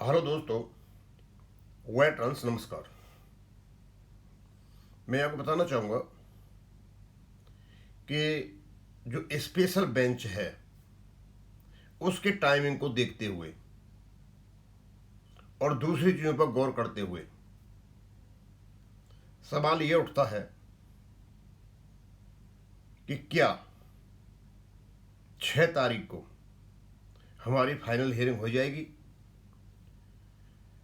Hello दोस्तों, veterans नमस्कार। मैं आपको बताना चाहूँगा कि जो स्पेशल बेंच है उसके टाइमिंग को देखते हुए और दूसरी चीज़ों पर गौर करते हुए सवाल ये उठता है कि क्या 6 तारीख को हमारी फाइनल हियरिंग हो जाएगी,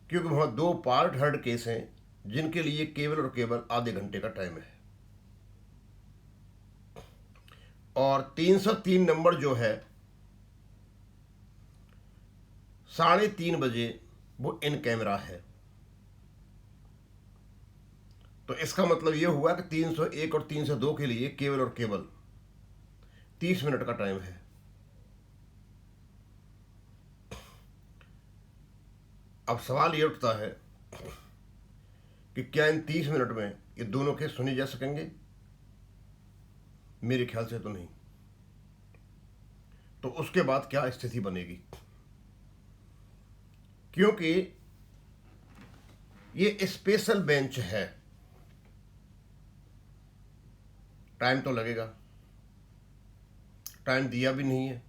क्योंकि वहाँ 2 पार्ट हर्ड केस हैं जिनके लिए केवल और केवल आधे घंटे का टाइम है और 303 नंबर जो है 3:30 बजे वो इन कैमरा है। तो इसका मतलब ये हुआ कि 301 और 302 के लिए केवल और केवल 30 मिनट का टाइम है। अब सवाल ये उठता है कि क्या इन 30 मिनट में ये दोनों केस सुने जा सकेंगे? मेरे ख्याल से तो नहीं। तो उसके बाद क्या स्थिति बनेगी? क्योंकि ये स्पेशल बेंच है, टाइम तो लगेगा, टाइम दिया भी नहीं है।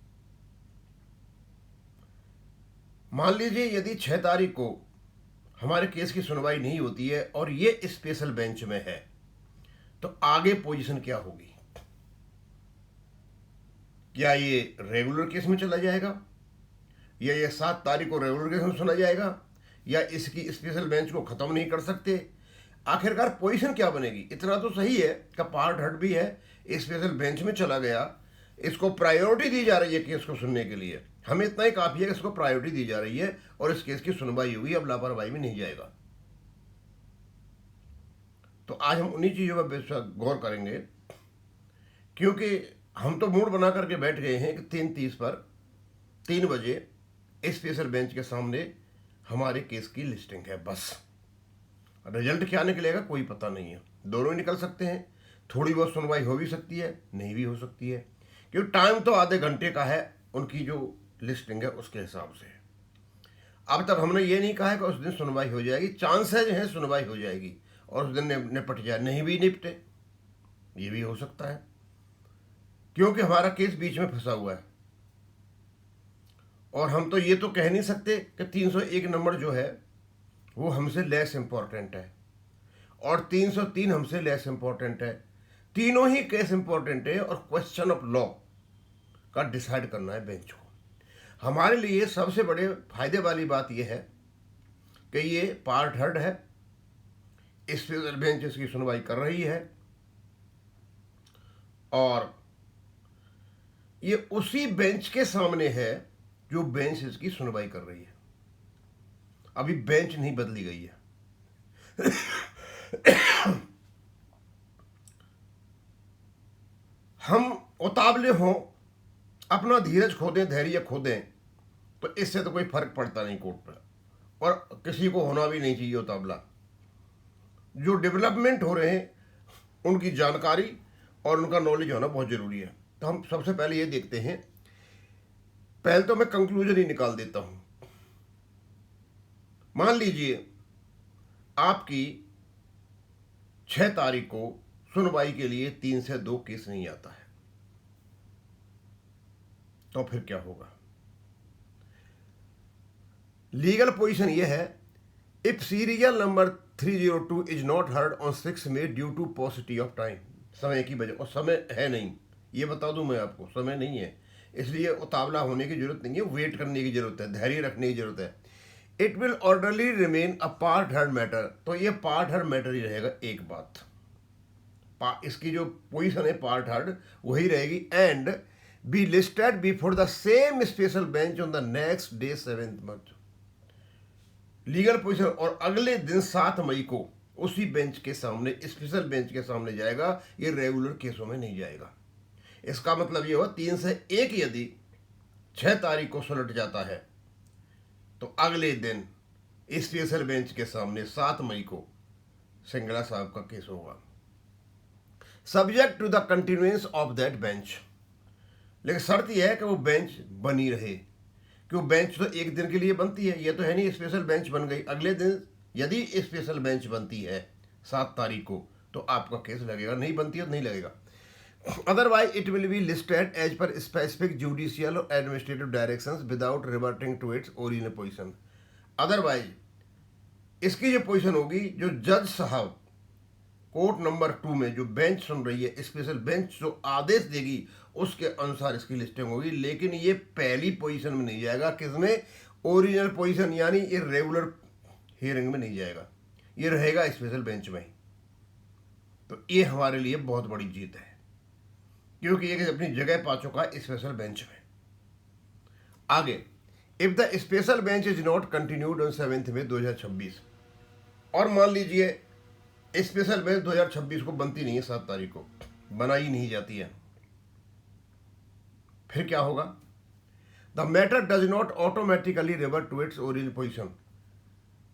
मान लीजिए यदि 6 तारीख को हमारे केस की सुनवाई नहीं होती है और ये स्पेशल बेंच में है, तो आगे पोजीशन क्या होगी? क्या ये रेगुलर केस में चला जाएगा, या ये 7 तारीख को रेगुलर केस में सुना जाएगा, या इसकी स्पेशल बेंच को खत्म नहीं कर सकते? आखिरकार पोजीशन क्या बनेगी? इतना तो सही है कि पार्ट हर्ट भी है, स्पेशल बेंच में चला गया, इसको प्रायोरिटी दी जा रही है केस को सुनने के लिए। हमें इतना ही काफी है कि इसको प्रायोरिटी दी जा रही है और इस केस की सुनवाई होगी, अब लापरवाही में नहीं जाएगा। तो आज हम उन्हीं चीजों पर गौर करेंगे, क्योंकि हम तो मूड बना करके बैठ गए हैं कि 3:30 पर 3 बजे स्पेशल बेंच के सामने हमारे केस की लिस्टिंग है। बस रिजल्ट क्या निकलेगा कोई पता नहीं है, दोनों ही निकल सकते हैं। थोड़ी बहुत सुनवाई हो भी सकती है, नहीं भी हो सकती है, क्योंकि टाइम तो आधे घंटे का है उनकी जो लिस्टिंग है उसके हिसाब से। अब तक हमने ये नहीं कहा है कि उस दिन सुनवाई हो जाएगी, चांसेज हैं सुनवाई हो जाएगी और उस दिन निपट जाए, नहीं भी निपटे, ये भी हो सकता है, क्योंकि हमारा केस बीच में फंसा हुआ है। और हम तो ये तो कह नहीं सकते कि 301 नंबर जो है वो हमसे लेस इंपॉर्टेंट है और 303 हमसे लेस इंपॉर्टेंट है। तीनों ही केस इंपॉर्टेंट है और क्वेश्चन ऑफ लॉ का डिसाइड करना है बेंच को। हमारे लिए सबसे बड़े फायदे वाली बात यह है कि ये पार्ट हर्ड है, स्पेशल बेंच इसकी सुनवाई कर रही है और ये उसी बेंच के सामने है जो बेंच इसकी सुनवाई कर रही है। अभी बेंच नहीं बदली गई है। हम उतावले हों, अपना धीरज खो दें, धैर्य खो दें, तो इससे तो कोई फर्क पड़ता नहीं कोर्ट पर, और किसी को होना भी नहीं चाहिए उतावला। जो डेवलपमेंट हो रहे हैं उनकी जानकारी और उनका नॉलेज होना बहुत जरूरी है। तो हम सबसे पहले ये देखते हैं, पहले तो मैं कंक्लूजन ही निकाल देता हूं। मान लीजिए आपकी 6 तारीख को सुनवाई के लिए 3 से 2 केस नहीं आता है, तो फिर क्या होगा? लीगल पोजीशन यह है, if serial number 302 is not heard on 6 May due to paucity of time, समय की वजह, और समय है नहीं, ये बता दूं मैं आपको, समय नहीं है, इसलिए उतावला होने की जरूरत नहीं है, वेट करने की जरूरत है, धैर्य रखने की जरूरत है। It will orderly remain a part heard matter, तो ये पार्ट हर्ड मैटर ही रहेगा। एक बात, इसकी जो पोजीशन है पार्ट हर्ड वही रहेगी, and be listed before the same special bench on the next day 7th month। Legal position, और अगले दिन 7 मई को उसी बेंच के सामने, स्पेशल बेंच के सामने जाएगा, ये रेगुलर केसों में नहीं जाएगा। इसका मतलब ये हुआ 3 से 1 यदि 6 तारीख को सुलट जाता है तो अगले दिन स्पेशल बेंच के सामने 7 मई को सिंगला साहब का केस होगा, subject to the continuance of that bench. लेकिन शर्त यह है कि वो बेंच बनी रहे, क्यों बेंच तो एक दिन के लिए बनती है, ये तो है नहीं स्पेशल बेंच बन गई। अगले दिन यदि स्पेशल बेंच बनती है 7 तारीख को तो आपका केस लगेगा, नहीं बनती है तो नहीं लगेगा। Otherwise it will be listed as per specific judicial और administrative directions without reverting to its original position. Otherwise इसकी जो पोजीशन होगी, जो जज साहब कोर्ट नंबर 2 में जो बेंच सुन रही है, स्पेशल बेंच जो आदेश देगी उसके अनुसार इसकी लिस्टिंग होगी। लेकिन ये पहली पोजीशन में नहीं जाएगा, किसमें? ओरिजिनल पोजीशन, यानी ये रेगुलर हियरिंग में नहीं जाएगा, ये रहेगा स्पेशल बेंच में ही। तो ये हमारे लिए बहुत बड़ी जीत है, क्योंकि ये अपनी जगह पा चुका है स्पेशल बेंच में। आगे, if the special bench is not continued on 7 मई 2026, और मान लीजिए स्पेशल बेंच 2026 को बनती नहीं है, 7 तारीख को बनाई नहीं जाती है, फिर क्या होगा? The matter does not automatically revert to its original position.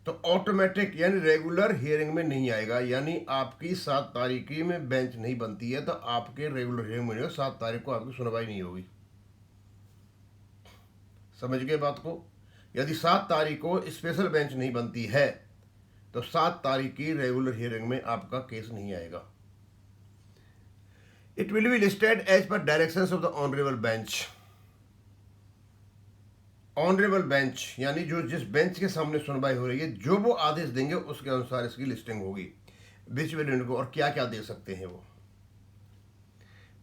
तो ऑटोमेटिक यानी रेगुलर हियरिंग में नहीं आएगा, यानी आपकी 7 तारीख में बेंच नहीं बनती है तो आपके रेगुलर हियरिंग में 7 तारीख को आपकी सुनवाई नहीं होगी। समझ गए बात को? यदि 7 तारीख को स्पेशल बेंच नहीं बनती है तो 7 तारीख की रेगुलर हियरिंग में आपका केस नहीं आएगा। It will be listed as per directions of the honourable bench. Honourable bench यानी जो जिस बेंच के सामने सुनवाई हो रही है, जो वो आदेश देंगे उसके अनुसार इसकी लिस्टिंग होगी, विच विल इनको, और क्या क्या दे सकते हैं वो।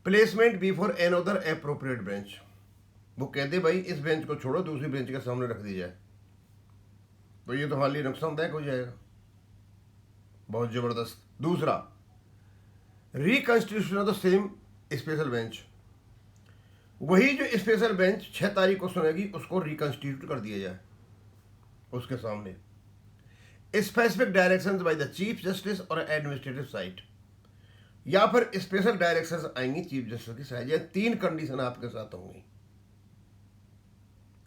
Placement before N other appropriate bench, वो कहते भाई इस बेंच को छोड़ो, दूसरी बेंच के सामने रख दी जाए, तो ये तो हमारे लिए नुकसानदायक हो जाएगा, बहुत जबरदस्त। दूसरा, reconstitution of the same special bench, वही जो स्पेशल बेंच 6 तारीख को सुनेगी उसको रिकंस्टिट्यूट कर दिया जाए उसके सामने। Specific directions by the chief justice और एडमिनिस्ट्रेटिव साइट, या फिर स्पेशल डायरेक्शंस आएंगी चीफ जस्टिस की साइट। ये 3 कंडीशन आपके साथ होंगी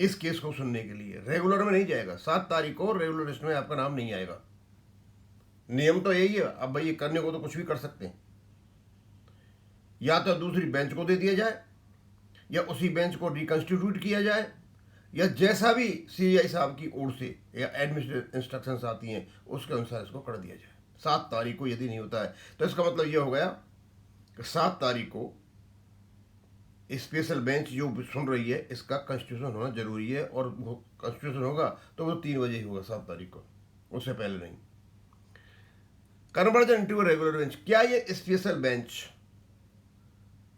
इस केस को सुनने के लिए। रेगुलर में नहीं जाएगा, 7 तारीख को रेगुलर लिस्ट में आपका नाम नहीं आएगा। नियम तो यही है, अब भाई ये करने को तो कुछ भी कर सकते हैं, या तो दूसरी बेंच को दे दिया जाए, या उसी बेंच को रिकंस्टिट्यूट किया जाए, या जैसा भी सीआई साहब की ओर से या एडमिनिस्ट्रेटिव इंस्ट्रक्शंस आती हैं उसके अनुसार इसको कर दिया जाए। 7 तारीख को यदि नहीं होता है तो इसका मतलब ये हो गया कि 7 तारीख को स्पेशल बेंच जो सुन रही है इसका कॉन्स्टिट्यूशन होना जरूरी है, और वो कॉन्स्टिट्यूशन होगा तो वो 3 बजे ही होगा 7 तारीख को, उससे पहले नहीं। कन्वर्जन इनटू रेगुलर बेंच, क्या ये स्पेशल बेंच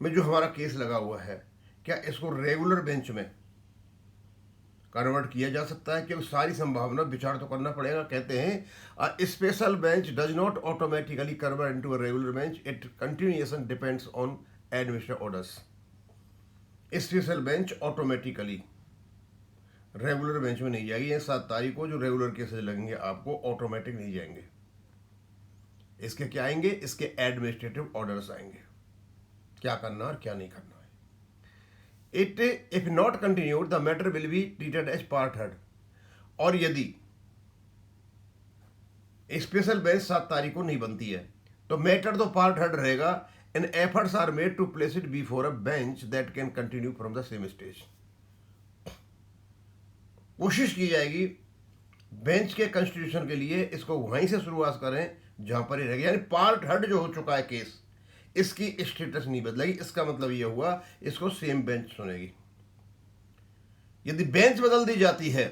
में जो हमारा केस लगा हुआ है, क्या इसको रेगुलर बेंच में कन्वर्ट किया जा सकता है? क्योंकि सारी संभावना विचार तो करना पड़ेगा। कहते हैं special bench does not automatically convert into a regular bench, it continuation depends on administrative orders. Special bench automatically regular bench में नहीं जाएगी। 7 तारीख को जो रेगुलर केसेस लगेंगे आपको ऑटोमेटिक नहीं जाएंगे, इसके क्या आएंगे? इसके एडमिनिस्ट्रेटिव ऑर्डर्स आएंगे, क्या करना और क्या नहीं करना है। It if not continued the matter will be treated as part heard, और यदि स्पेशल बेंच 7 तारीख को नहीं बनती है तो मैटर तो पार्ट हर्ड रहेगा। And efforts are made to place it before a bench that can continue from the same stage. कोशिश की जाएगी बेंच के कंस्टिट्यूशन के लिए इसको वहीं से शुरुआत करें जहां पर ही रहेगी, यानी पार्ट हर्ड जो हो चुका है केस, इसकी स्टेटस नहीं बदलेगी। इसका मतलब यह हुआ इसको सेम बेंच सुनेगी। यदि बेंच बदल दी जाती है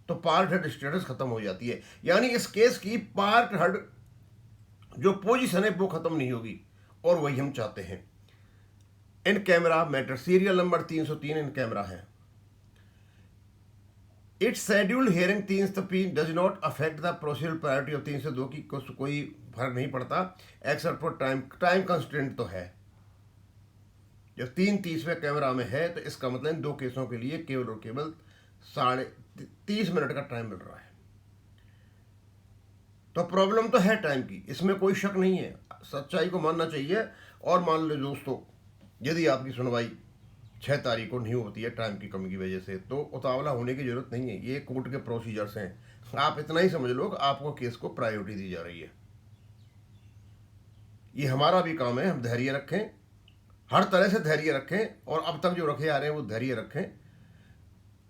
तो पार्ट हर्ड स्टेटस खत्म हो जाती है, यानी इस केस की पार्ट हर्ड जो पोजीशन है वो खत्म नहीं होगी, और वही हम चाहते हैं। In camera matter serial number 303 in camera है। It's scheduled hearing 3 does not affect the procedural priority of 302 की कोई फर्क नहीं पड़ता, एक्सेप्ट फॉर टाइम कंस्ट्रेंट तो है। जब 3:30 कैमरा में है तो इसका मतलब इन 2 केसों के लिए केवल और केवल 30 मिनट का टाइम मिल रहा है। तो प्रॉब्लम तो है टाइम की, इसमें कोई शक नहीं है, सच्चाई को मानना चाहिए। और मान लो दोस्तों, यदि आपकी सुनवाई 6 तारीख को नहीं होती है टाइम की कमी की वजह से, तो उतावला होने की जरूरत नहीं है, ये कोर्ट के प्रोसीजर्स हैं। आप इतना ही समझ लो कि आपको केस को प्रायोरिटी दी जा रही है। ये हमारा भी काम है, हम धैर्य रखें, हर तरह से धैर्य रखें, और अब तक जो रखे आ रहे हैं वो धैर्य रखें।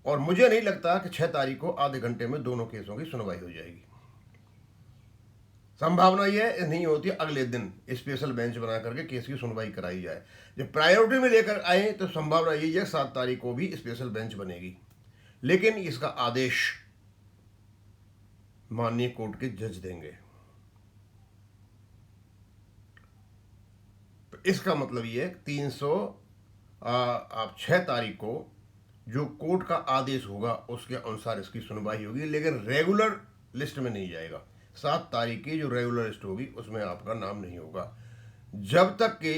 और मुझे नहीं लगता कि 6 तारीख को आधे घंटे में दोनों केसों की सुनवाई हो जाएगी। संभावना यह नहीं होती अगले दिन स्पेशल बेंच बना करके केस की सुनवाई कराई जाए। जब प्रायोरिटी में लेकर आए तो संभावना यही है 7 तारीख को भी स्पेशल बेंच बनेगी, लेकिन इसका आदेश माननीय कोर्ट के जज देंगे। तो इसका मतलब ये 6 तारीख को जो कोर्ट का आदेश होगा उसके अनुसार इसकी सुनवाई होगी, लेकिन रेगुलर लिस्ट में नहीं जाएगा। 7 तारीख की जो रेगुलर लिस्ट होगी उसमें आपका नाम नहीं होगा जब तक कि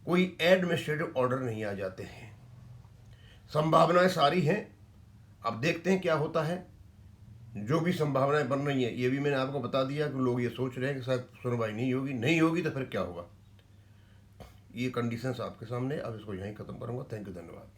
कोई एडमिनिस्ट्रेटिव ऑर्डर नहीं आ जाते हैं। संभावनाएं सारी हैं, अब देखते हैं क्या होता है। जो भी संभावनाएं बन रही हैं ये भी मैंने आपको बता दिया कि लोग ये सोच रहे हैं कि शायद सुनवाई नहीं होगी तो फिर क्या होगा। ये कंडीशंस आपके सामने, अब इसको यहीं खत्म करूंगा। थैंक यू, धन्यवाद।